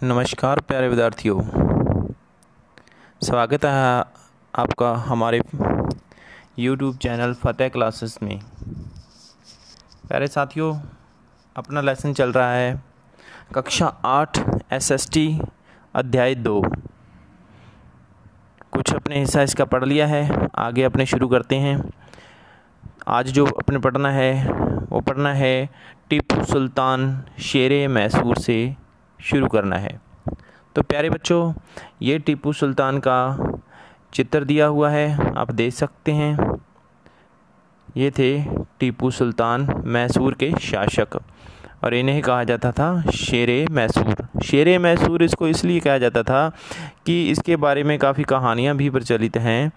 नमस्कार प्यारे विद्यार्थियों, स्वागत है आपका हमारे YouTube चैनल फतेह क्लासेस में। प्यारे साथियों, अपना लेसन चल रहा है कक्षा 8 SST अध्याय 2। कुछ अपने हिस्सा इसका पढ़ लिया है, आगे अपने शुरू करते हैं। आज जो अपने पढ़ना है वो पढ़ना है टीपू सुल्तान शेरे मैसूर से शुरू करना है। तो प्यारे बच्चों, ये टीपू सुल्तान का चित्र दिया हुआ है, आप देख सकते हैं। ये थे टीपू सुल्तान मैसूर के शासक और इन्हें कहा जाता था शेरे मैसूर। शेरे मैसूर इसको इसलिए कहा जाता था कि इसके बारे में काफ़ी कहानियाँ भी प्रचलित हैं।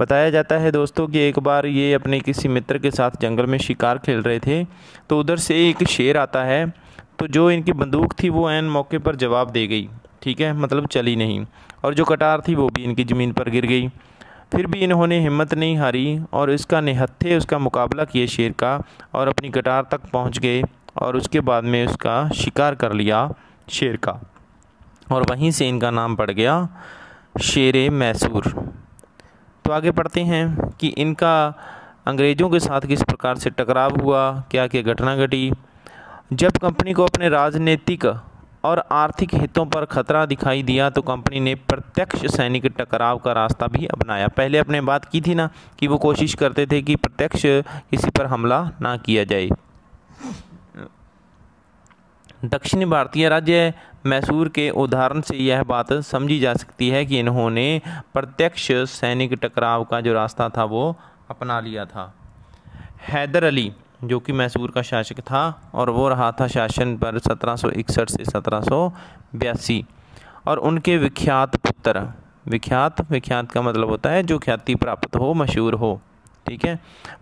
बताया जाता है दोस्तों कि एक बार ये अपने किसी मित्र के साथ जंगल में शिकार खेल रहे थे, तो उधर से एक शेर आता है, तो जो इनकी बंदूक थी वो ऐन मौके पर जवाब दे गई। ठीक है, मतलब चली नहीं, और जो कटार थी वो भी इनकी ज़मीन पर गिर गई। फिर भी इन्होंने हिम्मत नहीं हारी और इसका निहत्थे उसका मुकाबला किए शेर का, और अपनी कटार तक पहुंच गए और उसके बाद में उसका शिकार कर लिया शेर का, और वहीं से इनका नाम पड़ गया शेरे मैसूर। तो आगे पढ़ते हैं कि इनका अंग्रेज़ों के साथ किस प्रकार से टकराव हुआ, क्या क्या घटना घटी। जब कंपनी को अपने राजनीतिक और आर्थिक हितों पर खतरा दिखाई दिया तो कंपनी ने प्रत्यक्ष सैनिक टकराव का रास्ता भी अपनाया। पहले अपने बात की थी ना कि वो कोशिश करते थे कि प्रत्यक्ष किसी पर हमला ना किया जाए। दक्षिणी भारतीय राज्य मैसूर के उदाहरण से यह बात समझी जा सकती है कि इन्होंने प्रत्यक्ष सैनिक टकराव का जो रास्ता था वो अपना लिया था। हैदर अली जो कि मैसूर का शासक था और वो रहा था शासन पर 1761 से 1782, और उनके विख्यात पुत्र, विख्यात का मतलब होता है जो ख्याति प्राप्त हो, मशहूर हो। ठीक है,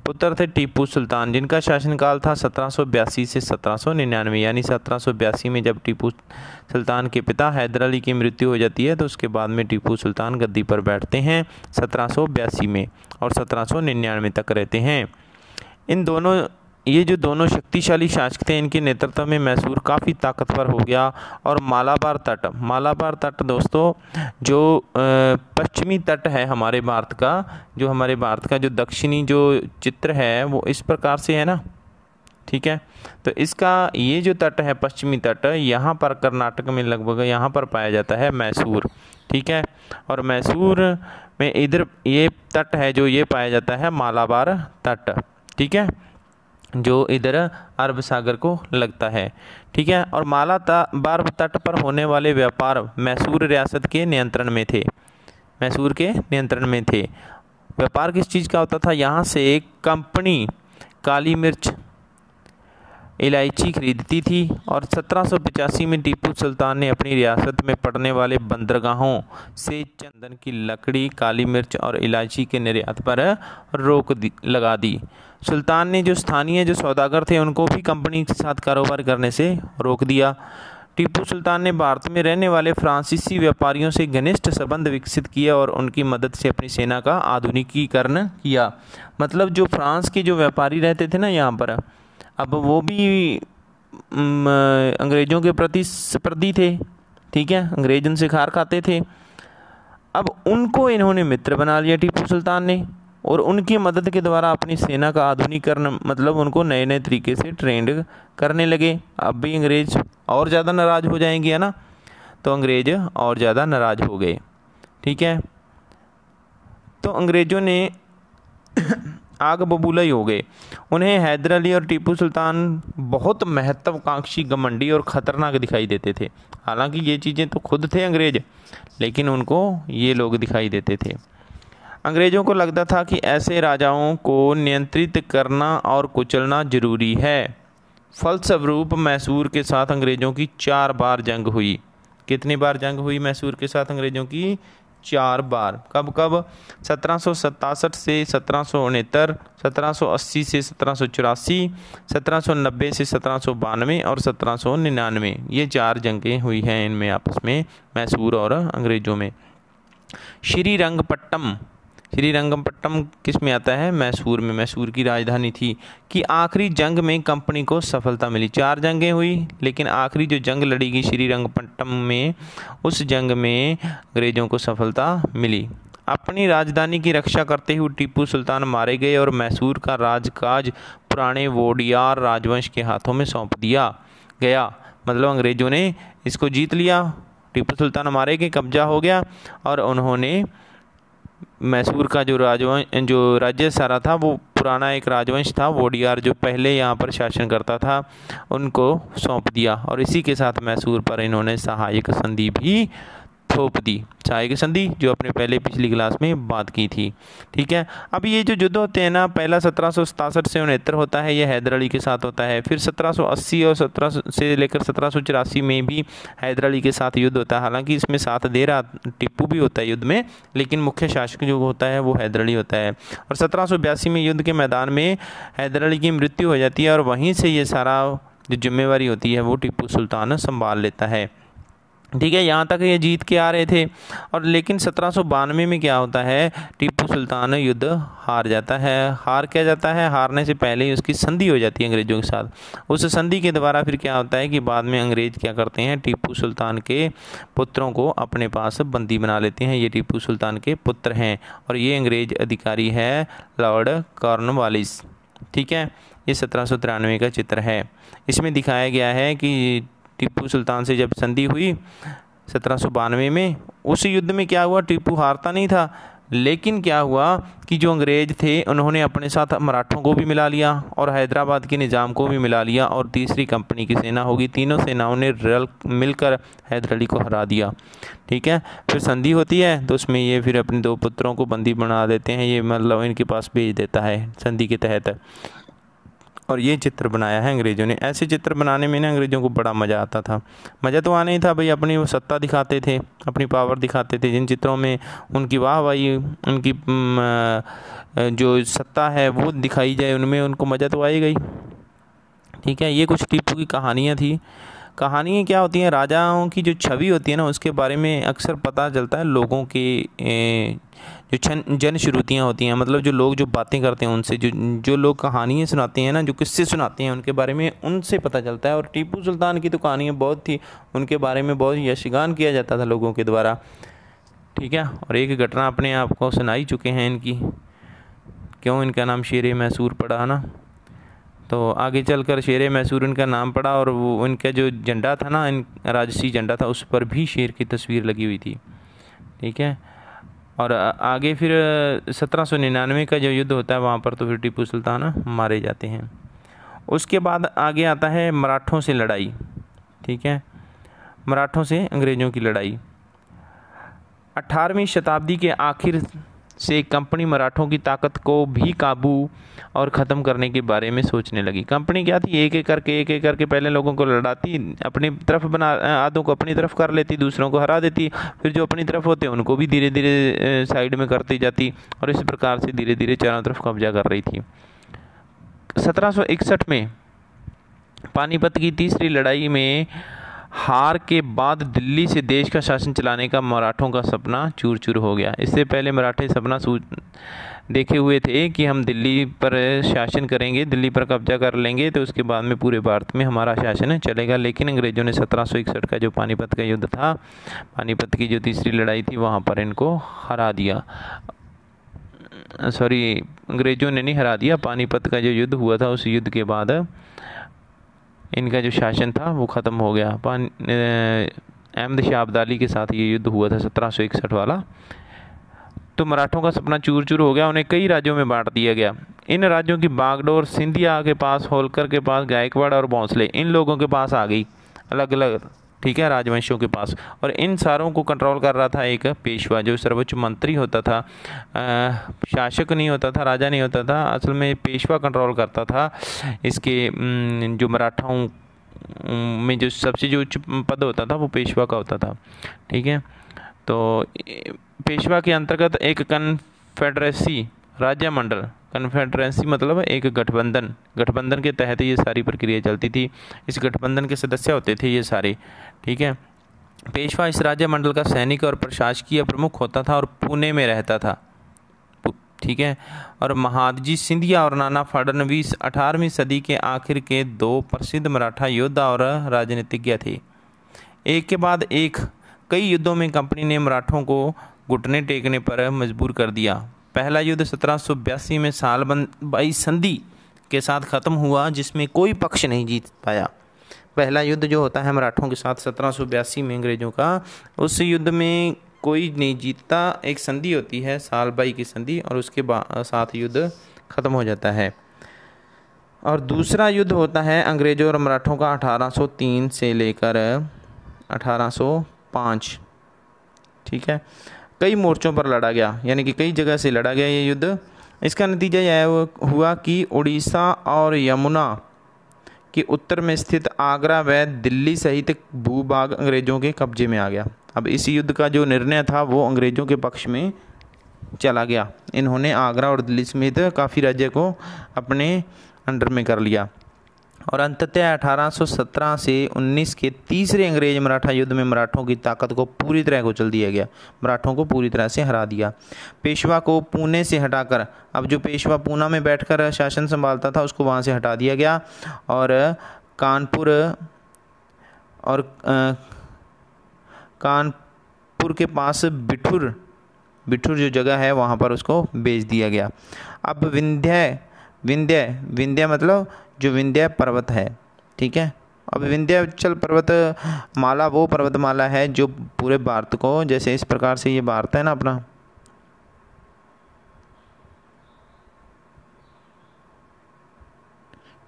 पुत्र थे टीपू सुल्तान, जिनका शासनकाल था 1782 से 1799। यानी 1782 में जब टीपू सुल्तान के पिता हैदर अली की मृत्यु हो जाती है तो उसके बाद में टीपू सुल्तान गद्दी पर बैठते हैं 1782 में, और 1799 तक रहते हैं। ये जो दोनों शक्तिशाली शासक थे, इनके नेतृत्व में मैसूर काफ़ी ताकतवर हो गया। और मालाबार तट दोस्तों जो पश्चिमी तट है हमारे भारत का, जो दक्षिणी जो चित्र है वो इस प्रकार से है ना। ठीक है, तो इसका ये जो तट है पश्चिमी तट, यहाँ पर कर्नाटक में लगभग यहाँ पर पाया जाता है मैसूर। ठीक है, और मैसूर में इधर ये तट है जो ये पाया जाता है मालाबार तट। ठीक है, जो इधर अरब सागर को लगता है। ठीक है, और मालाबार तट पर होने वाले व्यापार मैसूर रियासत के नियंत्रण में थे। व्यापार किस चीज़ का होता था? यहाँ से एक कंपनी काली मिर्च, इलायची खरीदती थी, और 1785 में टीपू सुल्तान ने अपनी रियासत में पड़ने वाले बंदरगाहों से चंदन की लकड़ी, काली मिर्च और इलायची के निर्यात पर रोक लगा दी। सुल्तान ने जो स्थानीय जो सौदागर थे उनको भी कंपनी के साथ कारोबार करने से रोक दिया। टीपू सुल्तान ने भारत में रहने वाले फ्रांसीसी व्यापारियों से घनिष्ठ संबंध विकसित किए और उनकी मदद से अपनी सेना का आधुनिकीकरण किया। मतलब जो फ्रांस के जो व्यापारी रहते थे ना यहाँ पर, अब वो भी अंग्रेज़ों के प्रति स्पर्धी थे। ठीक है, अंग्रेज उनसे खार खाते थे। अब उनको इन्होंने मित्र बना लिया टीपू सुल्तान ने, और उनकी मदद के द्वारा अपनी सेना का आधुनिकीकरण, मतलब उनको नए नए तरीके से ट्रेंड करने लगे। अब भी अंग्रेज और ज़्यादा नाराज़ हो जाएंगे, है ना, तो अंग्रेज और ज़्यादा नाराज़ हो गए। ठीक है, तो अंग्रेज़ों ने आग बबूला ही हो गए। उन्हें हैदर अली और टीपू सुल्तान बहुत महत्वाकांक्षी, घमंडी और ख़तरनाक दिखाई देते थे। हालांकि ये चीज़ें तो खुद थे अंग्रेज, लेकिन उनको ये लोग दिखाई देते थे। अंग्रेज़ों को लगता था कि ऐसे राजाओं को नियंत्रित करना और कुचलना जरूरी है। फलस्वरूप मैसूर के साथ अंग्रेज़ों की 4 बार जंग हुई। कितनी बार जंग हुई मैसूर के साथ अंग्रेज़ों की? 4 बार। कब 1767 से 1769, 1780 से 1784, 1790 से 1792 और 1799। ये 4 जंगें हुई हैं इनमें आपस में, मैसूर और अंग्रेज़ों में। श्रीरंगपट्टनम किस में आता है? मैसूर में, मैसूर की राजधानी थी। कि आखिरी जंग में कंपनी को सफलता मिली। 4 जंगें हुई, लेकिन आखिरी जो जंग लड़ी गई श्रीरंगपट्टनम में, उस जंग में अंग्रेज़ों को सफलता मिली। अपनी राजधानी की रक्षा करते हुए टीपू सुल्तान मारे गए और मैसूर का राजकाज पुराने वोडियार राजवंश के हाथों में सौंप दिया गया। मतलब अंग्रेज़ों ने इसको जीत लिया, टीपू सुल्तान मारे गए, कब्जा हो गया, और उन्होंने मैसूर का जो राज्य सारा था, वो पुराना एक राजवंश था वोडियार, जो पहले यहाँ पर शासन करता था, उनको सौंप दिया। और इसी के साथ मैसूर पर इन्होंने सहायक संधि भी थोप दी। सहायक संधि जो अपने पहले पिछली क्लास में बात की थी। ठीक है, अब ये जो युद्ध होते हैं ना, पहला 1767 से 69 होता है, ये हैदर अली के साथ होता है। फिर 1780 और 17 से लेकर 1784 में भी हैदर अली के साथ युद्ध होता है। हालांकि इसमें साथ दे रहा टिप्पू भी होता है युद्ध में, लेकिन मुख्य शासक जो होता है वो हैदर अली होता है। और 1782 में युद्ध के मैदान में हैदर अली की मृत्यु हो जाती है, और वहीं से ये सारा जो जिम्मेवारी होती है वो टीपू सुल्तान संभाल लेता है। ठीक है, यहाँ तक ये जीत के आ रहे थे। और लेकिन 1792 में क्या होता है, टीपू सुल्तान युद्ध हार जाता है। हार क्या जाता है, हारने से पहले ही उसकी संधि हो जाती है अंग्रेज़ों के साथ। उस संधि के द्वारा फिर क्या होता है कि बाद में अंग्रेज़ क्या करते हैं, टीपू सुल्तान के पुत्रों को अपने पास बंदी बना लेते हैं। ये टीपू सुल्तान के पुत्र हैं, और ये अंग्रेज़ अधिकारी है लॉर्ड कॉर्नवालिस। ठीक है, ये 1793 का चित्र है। इसमें दिखाया गया है कि टीपू सुल्तान से जब संधि हुई 1792 में, उस युद्ध में क्या हुआ, टीपू हारता नहीं था, लेकिन क्या हुआ कि जो अंग्रेज़ थे उन्होंने अपने साथ मराठों को भी मिला लिया और हैदराबाद के निज़ाम को भी मिला लिया, और तीसरी कंपनी की सेना होगी। तीनों सेनाओं ने मिलकर हैदर अली को हरा दिया। ठीक है, फिर संधि होती है, तो उसमें ये फिर अपने 2 पुत्रों को बंदी बना देते हैं, ये मतलब इनके पास भेज देता है संधि के तहत। और ये चित्र बनाया है अंग्रेज़ों ने। ऐसे चित्र बनाने में ना अंग्रेज़ों को बड़ा मज़ा आता था। मज़ा तो आना ही था भाई, अपनी वो सत्ता दिखाते थे, अपनी पावर दिखाते थे। जिन चित्रों में उनकी वाहवाही, उनकी जो सत्ता है वो दिखाई जाए, उनमें उनको मज़ा तो आएगा ही। ठीक है, ये कुछ टीपू की कहानियाँ थी। कहानियाँ क्या होती हैं, राजाओं की जो छवि होती है ना, उसके बारे में अक्सर पता चलता है लोगों के जो जनश्रुतियाँ होती हैं, मतलब जो लोग जो बातें करते हैं उनसे, जो लोग कहानियाँ सुनाते हैं ना, जो किस्से सुनाते हैं, उनके बारे में उनसे पता चलता है। और टीपू सुल्तान की तो कहानियाँ बहुत थी, उनके बारे में बहुत यशगान किया जाता था लोगों के द्वारा। ठीक है, और एक घटना अपने आप को सुनाई चुके हैं इनकी, क्यों इनका नाम शेर मैसूर पड़ा है ना। तो आगे चलकर शेर मैसूर इनका नाम पड़ा, और वो इनका जो झंडा था ना, राजसी झंडा था, उस पर भी शेर की तस्वीर लगी हुई थी। ठीक है, और आगे फिर 1799 का जो युद्ध होता है वहाँ पर तो फिर टीपू सुल्तान मारे जाते हैं। उसके बाद आगे आता है मराठों से लड़ाई। ठीक है, मराठों से अंग्रेज़ों की लड़ाई। 18वीं शताब्दी के आखिर से कंपनी मराठों की ताकत को भी काबू और ख़त्म करने के बारे में सोचने लगी। कंपनी क्या थी, एक एक करके पहले लोगों को लड़ाती, अपनी तरफ आधों को अपनी तरफ कर लेती, दूसरों को हरा देती, फिर जो अपनी तरफ होते उनको भी धीरे धीरे साइड में करती जाती, और इस प्रकार से धीरे धीरे चारों तरफ कब्जा कर रही थी। 1761 में पानीपत की तीसरी लड़ाई में हार के बाद दिल्ली से देश का शासन चलाने का मराठों का सपना चूर चूर हो गया। इससे पहले मराठे सपना देखे हुए थे कि हम दिल्ली पर शासन करेंगे, दिल्ली पर कब्जा कर लेंगे, तो उसके बाद में पूरे भारत में हमारा शासन चलेगा। लेकिन अंग्रेज़ों ने 1761 का जो पानीपत का युद्ध था, पानीपत की जो तीसरी लड़ाई थी, वहाँ पर इनको हरा दिया। सॉरी, अंग्रेज़ों ने नहीं हरा दिया, पानीपत का जो युद्ध हुआ था उस युद्ध के बाद इनका जो शासन था वो ख़त्म हो गया। अहमद शाह अब्दाली के साथ ये युद्ध हुआ था 1761 वाला। तो मराठों का सपना चूर चूर हो गया, उन्हें कई राज्यों में बांट दिया गया। इन राज्यों की बागडोर सिंधिया के पास, होलकर के पास, गायकवाड़ और भोंसले, इन लोगों के पास आ गई, अलग अलग। ठीक है, राजवंशों के पास। और इन सारों को कंट्रोल कर रहा था एक पेशवा, जो सर्वोच्च मंत्री होता था, शासक नहीं होता था, राजा नहीं होता था, असल में पेशवा कंट्रोल करता था इसके। जो मराठाओं में जो सबसे जो उच्च पद होता था वो पेशवा का होता था। ठीक है, तो पेशवा के अंतर्गत एक कन्फेडरेसी राज्य मंडल, कन्फेडरेंसी मतलब एक गठबंधन के तहत ये सारी प्रक्रिया चलती थी। इस गठबंधन के सदस्य होते थे ये सारे। ठीक है, पेशवा इस राज्य मंडल का सैनिक और प्रशासकीय प्रमुख होता था और पुणे में रहता था। ठीक है। और महादजी सिंधिया और नाना फडणवीस 18वीं सदी के आखिर के दो प्रसिद्ध मराठा योद्धा और राजनीतिज्ञ थे। एक के बाद एक कई युद्धों में कंपनी ने मराठों को घुटने टेकने पर मजबूर कर दिया। पहला युद्ध 1782 में सालबंदी संधि के साथ ख़त्म हुआ, जिसमें कोई पक्ष नहीं जीत पाया। पहला युद्ध जो होता है मराठों के साथ 1782 में अंग्रेज़ों का, उस युद्ध में कोई नहीं जीतता। एक संधि होती है सालबाई की संधि, और उसके साथ युद्ध ख़त्म हो जाता है। और दूसरा युद्ध होता है अंग्रेज़ों और मराठों का 1803 से लेकर 1805, ठीक है। कई मोर्चों पर लड़ा गया, यानी कि कई जगह से लड़ा गया ये युद्ध। इसका नतीजा यह हुआ कि उड़ीसा और यमुना के उत्तर में स्थित आगरा व दिल्ली सहित भूभाग अंग्रेज़ों के कब्जे में आ गया। अब इस युद्ध का जो निर्णय था वो अंग्रेज़ों के पक्ष में चला गया। इन्होंने आगरा और दिल्ली समेत काफ़ी राज्य को अपने अंडर में कर लिया। और अंततः 1817 से 19 के तीसरे अंग्रेज मराठा युद्ध में मराठों की ताकत को पूरी तरह कुचल दिया गया, मराठों को पूरी तरह से हरा दिया। पेशवा को पुणे से हटाकर, अब जो पेशवा पूना में बैठकर शासन संभालता था उसको वहाँ से हटा दिया गया, और कानपुर के पास बिठूर जो जगह है वहाँ पर उसको भेज दिया गया। अब विंध्य मतलब जो विंध्य पर्वत है, ठीक है। अब विंध्याचल पर्वत माला वो पर्वतमाला है जो पूरे भारत को, जैसे इस प्रकार से ये भारत है ना अपना,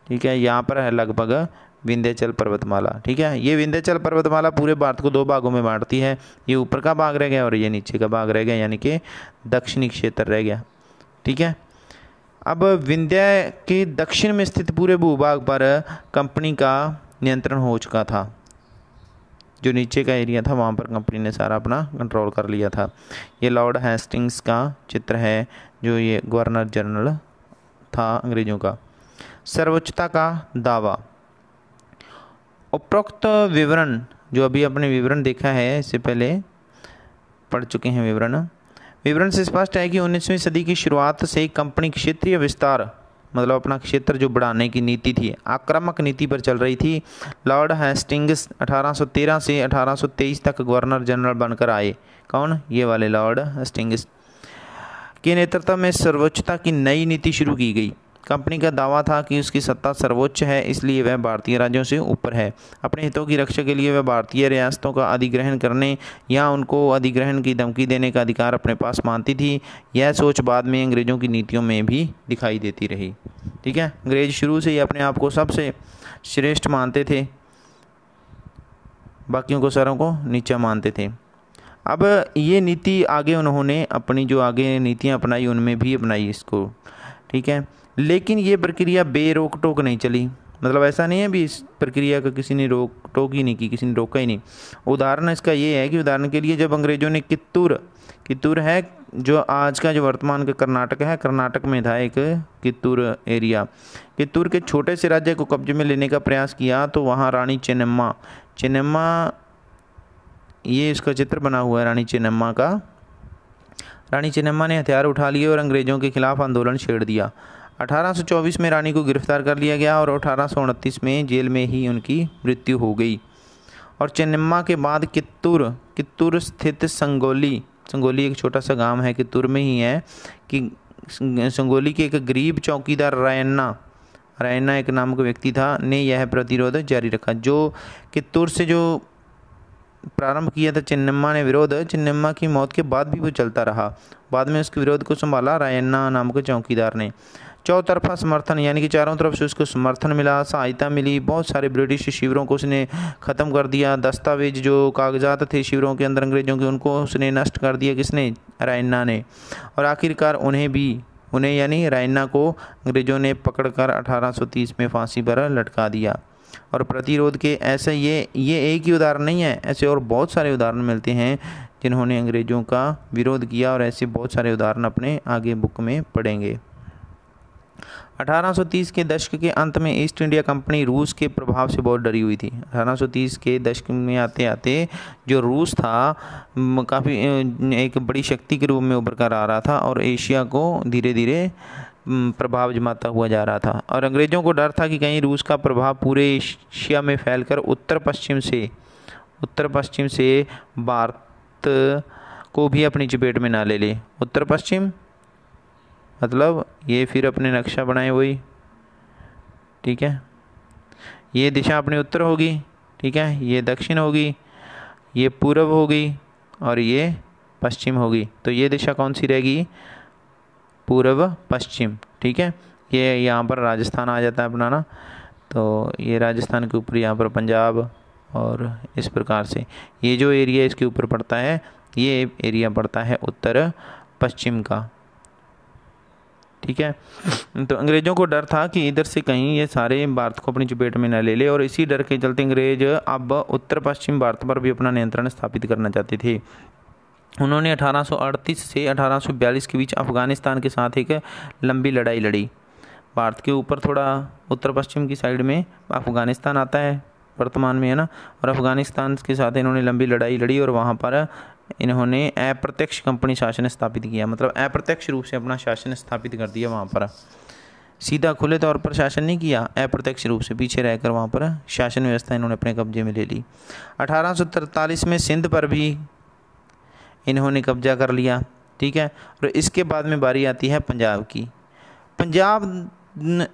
ठीक है, यहाँ पर है लगभग विंध्याचल पर्वतमाला, ठीक है। ये विंध्याचल पर्वतमाला पूरे भारत को दो भागों में बांटती है। ये ऊपर का भाग रह गया और ये नीचे का भाग रह गया, यानी कि दक्षिणी क्षेत्र रह गया, ठीक है। अब विंध्य के दक्षिण में स्थित पूरे भूभाग पर कंपनी का नियंत्रण हो चुका था। जो नीचे का एरिया था वहाँ पर कंपनी ने सारा अपना कंट्रोल कर लिया था। ये लॉर्ड हेस्टिंग्स का चित्र है, जो ये गवर्नर जनरल था अंग्रेज़ों का। सर्वोच्चता का दावा। उपरोक्त विवरण, जो अभी अपने विवरण देखा है, इससे पहले पढ़ चुके हैं विवरण से स्पष्ट है कि 19वीं सदी की शुरुआत से कंपनी क्षेत्रीय विस्तार, मतलब अपना क्षेत्र जो बढ़ाने की नीति थी, आक्रामक नीति पर चल रही थी। लॉर्ड हेस्टिंग्स 1813 से 1823 तक गवर्नर जनरल बनकर आए। कौन? ये वाले लॉर्ड हेस्टिंग्स के नेतृत्व में सर्वोच्चता की नई नीति शुरू की गई। कंपनी का दावा था कि उसकी सत्ता सर्वोच्च है, इसलिए वह भारतीय राज्यों से ऊपर है। अपने हितों की रक्षा के लिए वह भारतीय रियासतों का अधिग्रहण करने या उनको अधिग्रहण की धमकी देने का अधिकार अपने पास मानती थी। यह सोच बाद में अंग्रेज़ों की नीतियों में भी दिखाई देती रही, ठीक है। अंग्रेज शुरू से ही अपने आप को सबसे श्रेष्ठ मानते थे, बाकियों को सारों को नीचा मानते थे। अब ये नीति आगे उन्होंने अपनी जो आगे नीतियाँ अपनाई उनमें भी अपनाई इसको, ठीक है। लेकिन ये प्रक्रिया बेरोक टोक नहीं चली, मतलब ऐसा नहीं है भी इस प्रक्रिया का किसी ने रोक टोक ही नहीं की, किसी ने रोका ही नहीं। उदाहरण इसका ये है कि उदाहरण के लिए जब अंग्रेज़ों ने कित्तूर है जो आज का जो वर्तमान का कर्नाटक है, कर्नाटक में था एक कित्तूर एरिया, कित्तूर के छोटे से राज्य को कब्जे में लेने का प्रयास किया, तो वहाँ रानी चेन्नम्मा, ये इसका चित्र बना हुआ है रानी चेन्नम्मा का। रानी चेन्नम्मा ने हथियार उठा लिए और अंग्रेज़ों के खिलाफ आंदोलन छेड़ दिया। 1824 में रानी को गिरफ्तार कर लिया गया और 1829 में जेल में ही उनकी मृत्यु हो गई। और चेन्नम्मा के बाद कित्तूर स्थित संगोली एक छोटा सा गांव है, कित्तूर में ही है, कि संगोली के एक गरीब चौकीदार रायन्ना एक नामक व्यक्ति था, ने यह प्रतिरोध जारी रखा। जो कित्तूर से जो प्रारंभ किया था चेन्नम्मा ने विरोध, चेन्नम्मा की मौत के बाद भी वो चलता रहा। बाद में उसके विरोध को संभाला रायन्ना नामक चौकीदार ने। चौतरफा समर्थन, यानी कि चारों तरफ से उसको समर्थन मिला, सहायता मिली। बहुत सारे ब्रिटिश शिविरों को उसने ख़त्म कर दिया। दस्तावेज जो कागजात थे शिविरों के अंदर अंग्रेज़ों के, उनको उसने नष्ट कर दिया। किसने? रायन्ना ने। और आखिरकार उन्हें यानी रायन्ना को अंग्रेज़ों ने पकड़कर 1830 में फांसी पर लटका दिया। और प्रतिरोध के ऐसे ये एक ही उदाहरण नहीं है, ऐसे और बहुत सारे उदाहरण मिलते हैं जिन्होंने अंग्रेज़ों का विरोध किया, और ऐसे बहुत सारे उदाहरण अपने आगे बुक में पढ़ेंगे। 1830 के दशक के अंत में ईस्ट इंडिया कंपनी रूस के प्रभाव से बहुत डरी हुई थी। 1830 के दशक में आते आते जो रूस था काफ़ी एक बड़ी शक्ति के रूप में उभर कर आ रहा था और एशिया को धीरे धीरे प्रभाव जमाता हुआ जा रहा था। और अंग्रेज़ों को डर था कि कहीं रूस का प्रभाव पूरे एशिया में फैलकर उत्तर पश्चिम से भारत को भी अपनी चपेट में ना ले ले। उत्तर पश्चिम मतलब ये फिर अपने नक्शा बनाए वही, ठीक है। ये दिशा अपनी उत्तर होगी, ठीक है, ये दक्षिण होगी, ये पूर्व होगी और ये पश्चिम होगी। तो ये दिशा कौन सी रहेगी? पूर्व पश्चिम, ठीक है। ये यहाँ पर राजस्थान आ जाता है अपना ना, तो ये राजस्थान के ऊपर यहाँ पर पंजाब और इस प्रकार से ये जो एरिया इसके ऊपर पड़ता है ये एरिया पड़ता है उत्तर पश्चिम का, ठीक है। तो अंग्रेज़ों को डर था कि इधर से कहीं ये सारे भारत को अपनी चपेट में न ले ले और इसी डर के चलते अंग्रेज अब उत्तर पश्चिम भारत पर भी अपना नियंत्रण स्थापित करना चाहते थे। उन्होंने 1838 से 1842 के बीच अफ़गानिस्तान के साथ एक लंबी लड़ाई लड़ी। भारत के ऊपर थोड़ा उत्तर पश्चिम की साइड में अफ़गानिस्तान आता है वर्तमान में, है ना, और अफ़गानिस्तान के साथ इन्होंने लंबी लड़ाई लड़ी और वहाँ पर इन्होंने अप्रत्यक्ष कंपनी शासन स्थापित किया। मतलब अप्रत्यक्ष रूप से अपना शासन स्थापित कर दिया वहाँ पर। सीधा खुले तौर पर शासन नहीं किया, अप्रत्यक्ष रूप से पीछे रहकर वहाँ पर शासन व्यवस्था इन्होंने अपने कब्जे में ले ली। 1843 में सिंध पर भी इन्होंने कब्जा कर लिया, ठीक है। और इसके बाद में बारी आती है पंजाब की। पंजाब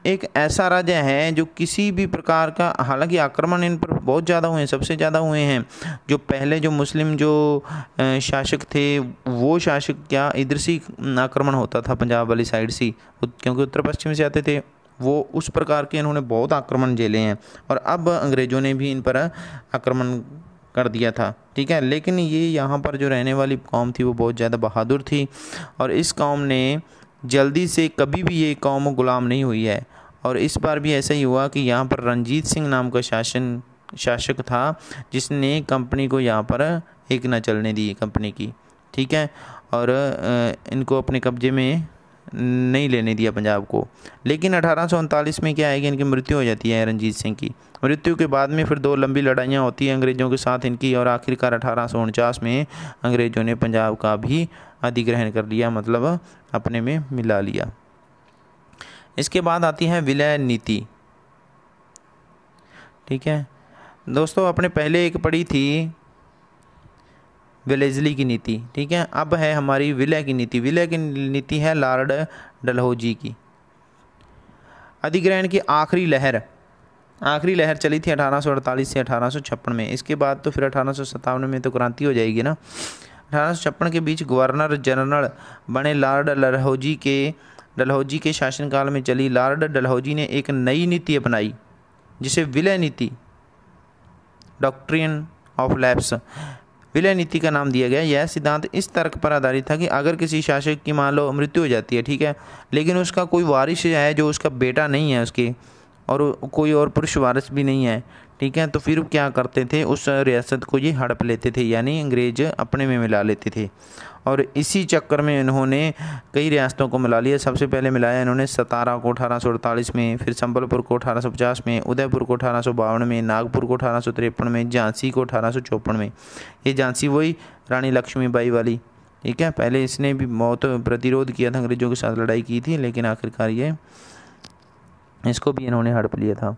एक ऐसा राज्य है जो किसी भी प्रकार का, हालांकि आक्रमण इन पर बहुत ज़्यादा हुए हैं, सबसे ज़्यादा हुए हैं। जो पहले जो मुस्लिम जो शासक थे वो शासक क्या इधर से आक्रमण होता था पंजाब वाली साइड से, क्योंकि उत्तर पश्चिम से आते थे वो, उस प्रकार के इन्होंने बहुत आक्रमण झेले हैं। और अब अंग्रेज़ों ने भी इन पर आक्रमण कर दिया था, ठीक है। लेकिन ये यहाँ पर जो रहने वाली कौम थी वो बहुत ज़्यादा बहादुर थी और इस कौम ने जल्दी से कभी भी ये कौम गुलाम नहीं हुई है। और इस बार भी ऐसा ही हुआ कि यहाँ पर रणजीत सिंह नाम का शासक था जिसने कंपनी को यहाँ पर एक न चलने दी कंपनी की, ठीक है। और इनको अपने कब्जे में नहीं लेने दिया पंजाब को। लेकिन 1839 में क्या है कि इनकी मृत्यु हो जाती है रणजीत सिंह की। मृत्यु के बाद में फिर 2 लंबी लड़ाइयाँ होती हैं अंग्रेज़ों के साथ इनकी और आखिरकार 1849 में अंग्रेज़ों ने पंजाब का भी अधिग्रहण कर लिया, मतलब अपने में मिला लिया। इसके बाद आती है विलय नीति, ठीक है दोस्तों। अपने पहले एक पढ़ी थी वेलेज़ली की नीति, ठीक है। अब है हमारी विलय की नीति। विलय की नीति है लॉर्ड डलहौजी की। अधिग्रहण की आखिरी लहर चली थी 1848 से 1856 में। इसके बाद तो फिर 1857 में तो क्रांति हो जाएगी ना। 1856 के बीच गवर्नर जनरल बने लॉर्ड डलहौजी के शासनकाल में चली लॉर्ड डलहौजी ने एक नई नीति अपनाई जिसे विलय नीति, डॉक्ट्रिन ऑफ लैप्स, विलय नीति का नाम दिया गया। यह सिद्धांत इस तर्क पर आधारित था कि अगर किसी शासक की मान लो मृत्यु हो जाती है, ठीक है, लेकिन उसका कोई वारिस है जो उसका बेटा नहीं है उसके, और कोई और पुरुष वारिस भी नहीं है, ठीक है, तो फिर क्या करते थे, उस रियासत को ये हड़प लेते थे, यानी अंग्रेज अपने में मिला लेते थे। और इसी चक्कर में इन्होंने कई रियासतों को मिला लिया। सबसे पहले मिलाया इन्होंने सतारा को 1848 में, फिर संबलपुर को 1850 में, उदयपुर को 1852 में, नागपुर को 1853 में, झांसी को 1854 में। ये झांसी वही रानी लक्ष्मीबाई वाली, ठीक है। पहले इसने भी बहुत प्रतिरोध किया था, अंग्रेजों के साथ लड़ाई की थी, लेकिन आखिरकार ये इसको भी इन्होंने हड़प लिया था,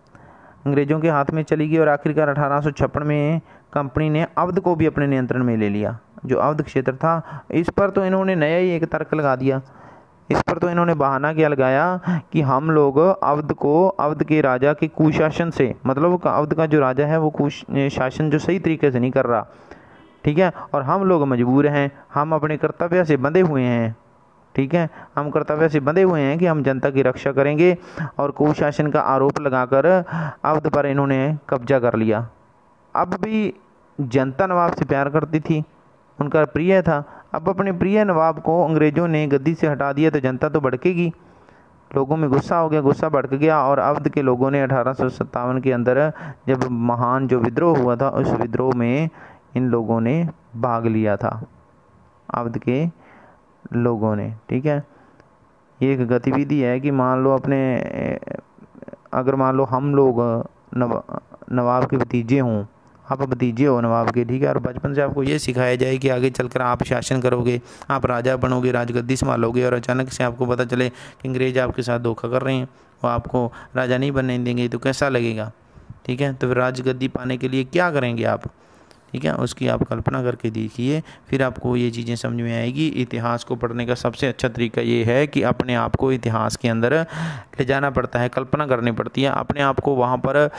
अंग्रेज़ों के हाथ में चली गई। और आखिरकार 1856 में कंपनी ने अवध को भी अपने नियंत्रण में ले लिया। जो अवध क्षेत्र था, इस पर तो इन्होंने नया ही एक तर्क लगा दिया। इस पर तो इन्होंने बहाना क्या लगाया कि हम लोग अवध के राजा के कुशासन से, मतलब अवध का जो राजा है वो शासन जो सही तरीके से नहीं कर रहा, ठीक है, और हम लोग मजबूर हैं, हम अपने कर्तव्य से बंधे हुए हैं, ठीक है, हम कर्तव्य से बंधे हुए हैं कि हम जनता की रक्षा करेंगे। और कुशासन का आरोप लगाकर अवध पर इन्होंने कब्जा कर लिया। अब भी जनता नवाब से प्यार करती थी, उनका प्रिय था। अब अपने प्रिय नवाब को अंग्रेज़ों ने गद्दी से हटा दिया तो जनता तो भड़केगी, लोगों में गुस्सा हो गया, गुस्सा भड़क गया। और अवध के लोगों ने 1857 के अंदर जब महान जो विद्रोह हुआ था, उस विद्रोह में इन लोगों ने भाग लिया था, अवध के लोगों ने, ठीक है। ये एक गतिविधि है कि मान लो अगर मान लो हम लोग नवाब के भतीजे हों, आप भतीजे हो नवाब के, ठीक है, और बचपन से आपको ये सिखाया जाए कि आगे चलकर आप शासन करोगे, आप राजा बनोगे, राजगद्दी संभालोगे, और अचानक से आपको पता चले कि अंग्रेज आपके साथ धोखा कर रहे हैं, वो आपको राजा नहीं बनने देंगे, तो कैसा लगेगा, ठीक है। तो फिर राजगद्दी पाने के लिए क्या करेंगे आप, ठीक है, उसकी आप कल्पना करके देखिए, फिर आपको ये चीज़ें समझ में आएगी। इतिहास को पढ़ने का सबसे अच्छा तरीका ये है कि अपने आप को इतिहास के अंदर ले जाना पड़ता है, कल्पना करनी पड़ती है, अपने आप को वहाँ पर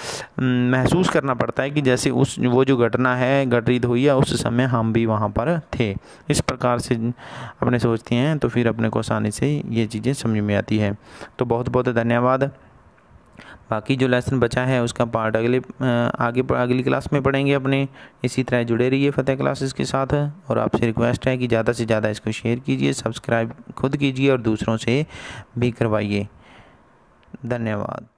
महसूस करना पड़ता है कि जैसे वो जो घटना है घटित हुई है उस समय हम भी वहाँ पर थे। इस प्रकार से अपने सोचते हैं तो फिर अपने को आसानी से ये चीज़ें समझ में आती है। तो बहुत बहुत धन्यवाद। बाकी जो लेसन बचा है उसका पार्ट अगली क्लास में पढ़ेंगे अपने। इसी तरह जुड़े रहिए फतेह क्लासेस के साथ, और आपसे रिक्वेस्ट है कि ज़्यादा से ज़्यादा इसको शेयर कीजिए, सब्सक्राइब खुद कीजिए और दूसरों से भी करवाइए। धन्यवाद।